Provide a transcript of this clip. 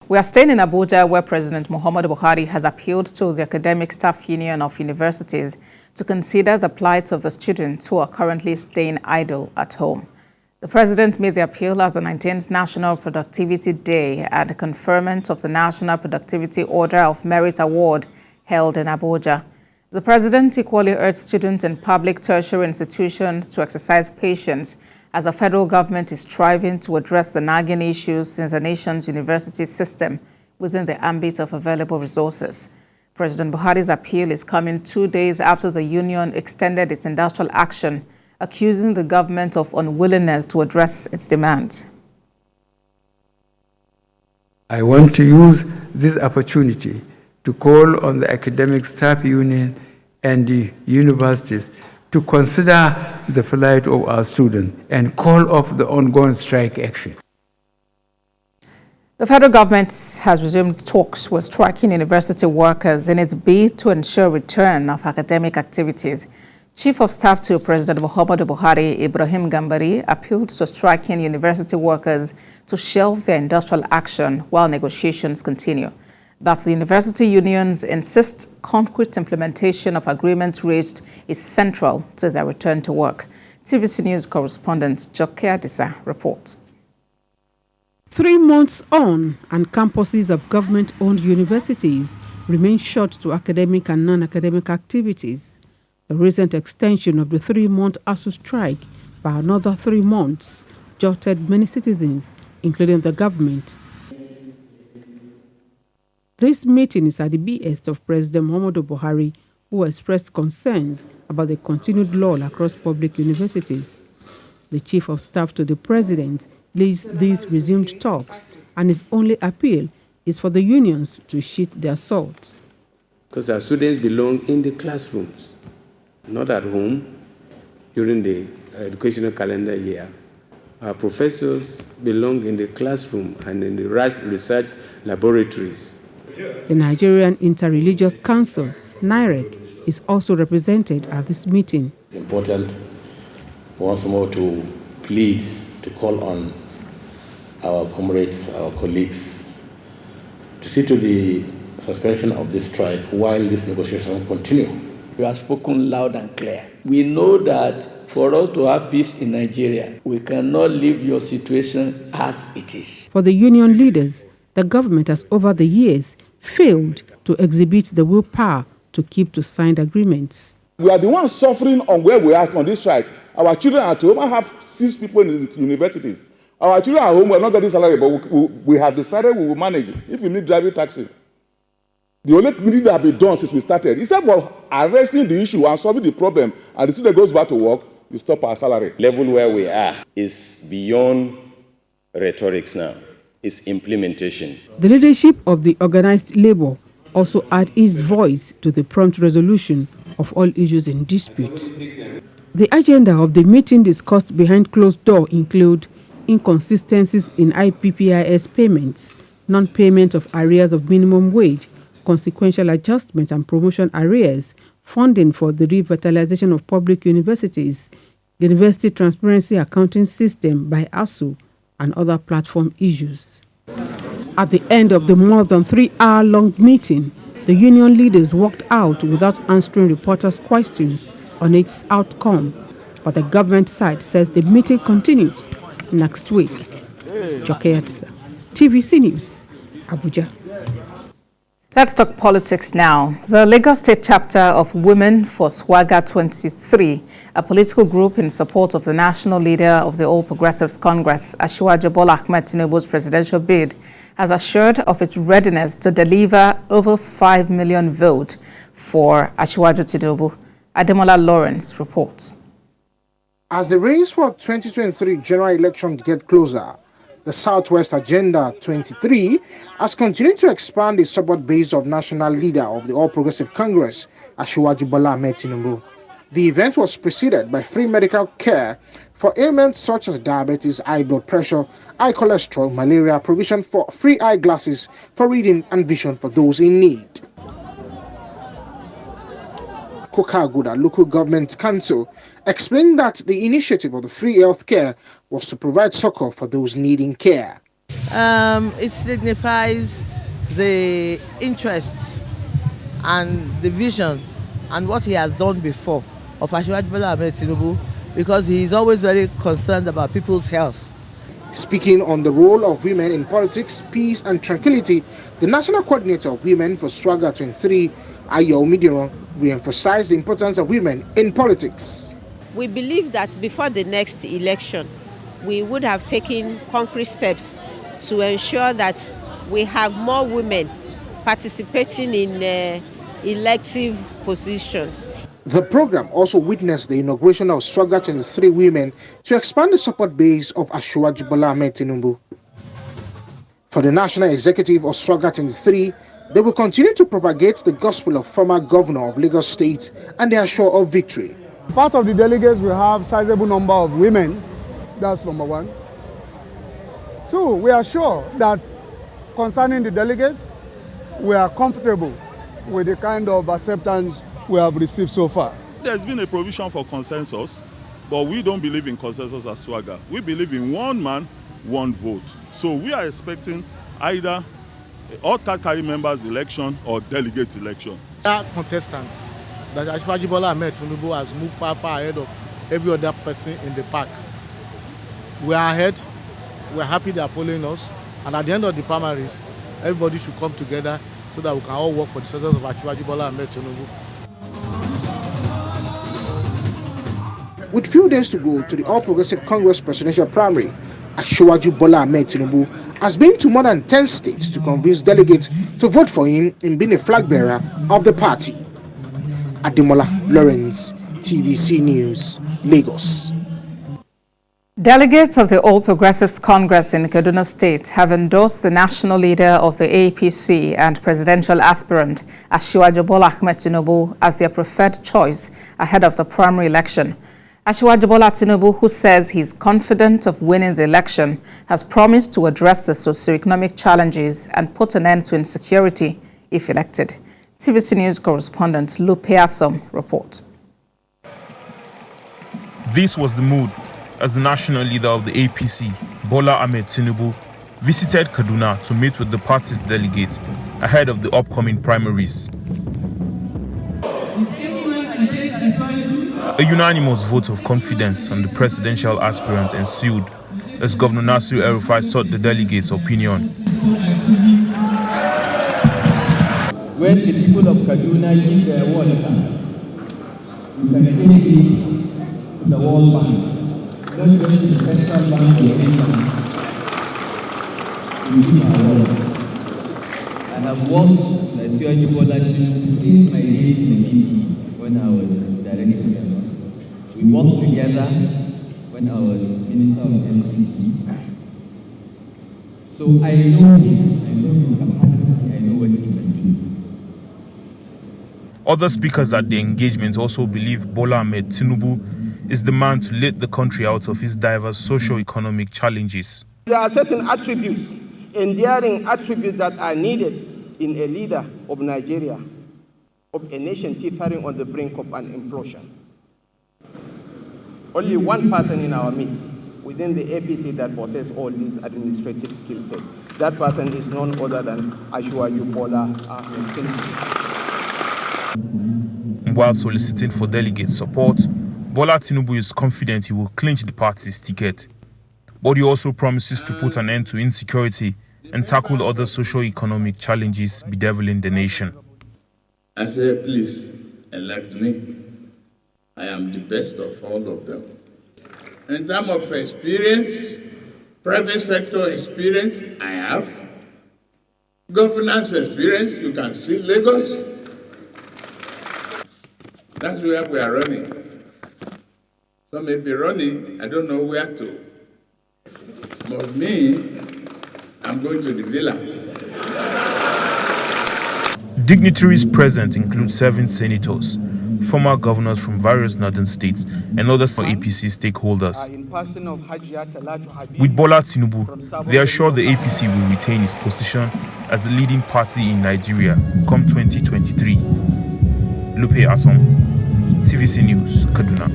We are staying in Abuja, where President Muhammadu Buhari has appealed to the Academic Staff Union of Universities to consider the plight of the students who are currently staying idle at home. The president made the appeal at the 19th National Productivity Day at the conferment of the National Productivity Order of Merit Award held in Abuja. The president equally urged students in public tertiary institutions to exercise patience as the federal government is striving to address the nagging issues in the nation's university system within the ambit of available resources. President Buhari's appeal is coming 2 days after the union extended its industrial action, accusing the government of unwillingness to address its demands. I want to use this opportunity to call on the Academic Staff Union and the universities to consider the plight of our students and call off the ongoing strike action. The federal government has resumed talks with striking university workers in its bid to ensure return of academic activities. Chief of Staff to President Muhammadu Buhari, Ibrahim Gambari, appealed to striking university workers to shelve their industrial action while negotiations continue. That the university unions insist concrete implementation of agreements reached is central to their return to work. TVC News correspondent Joke Adisa reports. 3 months on, and campuses of government-owned universities remain shut to academic and non-academic activities. The recent extension of the 3-month ASUU strike by another 3 months jolted many citizens, including the government. This meeting is at the behest of President Muhammadu Buhari, who expressed concerns about the continued lull across public universities. The Chief of Staff to the President leads these resumed talks, and his only appeal is for the unions to sheath their swords. Because our students belong in the classrooms, not at home during the educational calendar year. Our professors belong in the classroom and in the research laboratories. The Nigerian Interreligious Council, NIREC, is also represented at this meeting. It's important once more to please to call on our comrades, our colleagues, to see to the suspension of this strike while this negotiation continue. You have spoken loud and clear. We know that for us to have peace in Nigeria, we cannot leave your situation as it is. For the union leaders, the government has over the years failed to exhibit the willpower to keep to signed agreements. We are the ones suffering on where we are on this strike. Our children at home, I have 6 people in the universities. Our children at home, we are not getting salary, but we have decided we will manage it. If we need driving taxi. The only thing that has been done since we started, instead of arresting the issue and solving the problem, and the student goes back to work, we stop our salary. Level where we are is beyond rhetorics now. It's implementation. The leadership of the organized labor also add its voice to the prompt resolution of all issues in dispute. The agenda of the meeting discussed behind closed doors include inconsistencies in IPPIS payments, non-payment of arrears of minimum wage, consequential adjustment and promotion arrears, funding for the revitalization of public universities, university transparency accounting system by ASUU, and other platform issues. At the end of the more than 3-hour-long meeting, the union leaders walked out without answering reporters' questions on its outcome, but the government side says the meeting continues next week. Joke Adisa, TVC News, Abuja. Let's talk politics now. The Lagos State chapter of Women for SWAGA 23, a political group in support of the national leader of the All Progressives Congress, ASUU Bola Ahmed Tinubu's presidential bid, has assured of its readiness to deliver over 5 million votes for ASUU Tinubu. Ademola Lawrence reports. As the race for 2023 general elections get closer, the Southwest Agenda 23 has continued to expand the support base of national leader of the All Progressive Congress, ASUU Bola Ahmed Tinubu. The event was preceded by free medical care for ailments such as diabetes, high blood pressure, high cholesterol, malaria, provision for free eyeglasses for reading and vision for those in need. Kokaguda Local Government Council explained that the initiative of the free health care was to provide succor for those needing care. It signifies the interest and the vision and what he has done before of Asiwaju Bola Ahmed Tinubu, because he is always very concerned about people's health. Speaking on the role of women in politics, peace and tranquility, the National Coordinator of Women for SWAGA 23, Ayo Midiron, re-emphasized the importance of women in politics. We believe that before the next election, we would have taken concrete steps to ensure that we have more women participating in elective positions. The program also witnessed the inauguration of SWAGA 23 women to expand the support base of Asiwaju Bola Ahmed Tinubu. For the National Executive of SWAGA 23, they will continue to propagate the gospel of former governor of Lagos State, and they are sure of victory. Part of the delegates will have sizable number of women. That's number one. Two, we are sure that concerning the delegates, we are comfortable with the kind of acceptance we have received so far. There's been a provision for consensus, but we don't believe in consensus as SWAGA. We believe in one man, one vote. So we are expecting either all-card carry members election or delegate election. There are contestants that Asiwaju Bola Ahmed Tinubu has moved far ahead of every other person in the pack. We are ahead. We are happy they are following us. And at the end of the primaries, everybody should come together so that we can all work for the success of Asiwaju Bola Ahmed Tinubu. With few days to go to the All Progressive Congress presidential primary, Asiwaju Bola Ahmed Tinubu has been to more than 10 states to convince delegates to vote for him in being a flag bearer of the party. Ademola Lawrence, TVC News, Lagos. Delegates of the All Progressives Congress in Kaduna State have endorsed the national leader of the APC and presidential aspirant Asiwaju Bola Ahmed Tinubu as their preferred choice ahead of the primary election. Asiwaju Bola Tinubu, who says he's confident of winning the election, has promised to address the socio-economic challenges and put an end to insecurity if elected. TVC News correspondent Lupe Asom reports. This was the mood as the national leader of the APC, Bola Ahmed Tinubu, visited Kaduna to meet with the party's delegates ahead of the upcoming primaries. A unanimous vote of confidence on the presidential aspirant ensued as Governor Nasir El-Rufai sought the delegates' opinion. When the people of Kaduna give their water, you can take it to the World Bank. Not just the central bank or any bank. We give our water. And I've worked like Asiwaju Bola since my days in the Navy when I was director. We worked together when I was Minister of NCT. So I know his capacity, I know what he can do. Other speakers at the engagement also believe Bola Ahmed Tinubu is the man to lead the country out of its diverse socio-economic challenges. There are certain attributes, enduring attributes that are needed in a leader of Nigeria, of a nation teetering on the brink of an implosion. Only one person in our midst within the APC that possesses all these administrative skill sets. That person is none other than Asiwaju Bola Ahmed Tinubu. While soliciting for delegate support, Bola Tinubu is confident he will clinch the party's ticket. But he also promises to put an end to insecurity and tackle other socio-economic challenges bedeviling the nation. I say, please elect me. I am the best of all of them. In terms of experience, private sector experience, I have. Governance experience, you can see Lagos. That's where we are running. Some may be running, I don't know where to. But me, I'm going to the villa. Dignitaries present include 7 senators, former governors from various northern states, and other APC stakeholders. With Bola Tinubu, they are sure the APC will retain its position as the leading party in Nigeria come 2023. Lupe Asom, TVC News, Kaduna.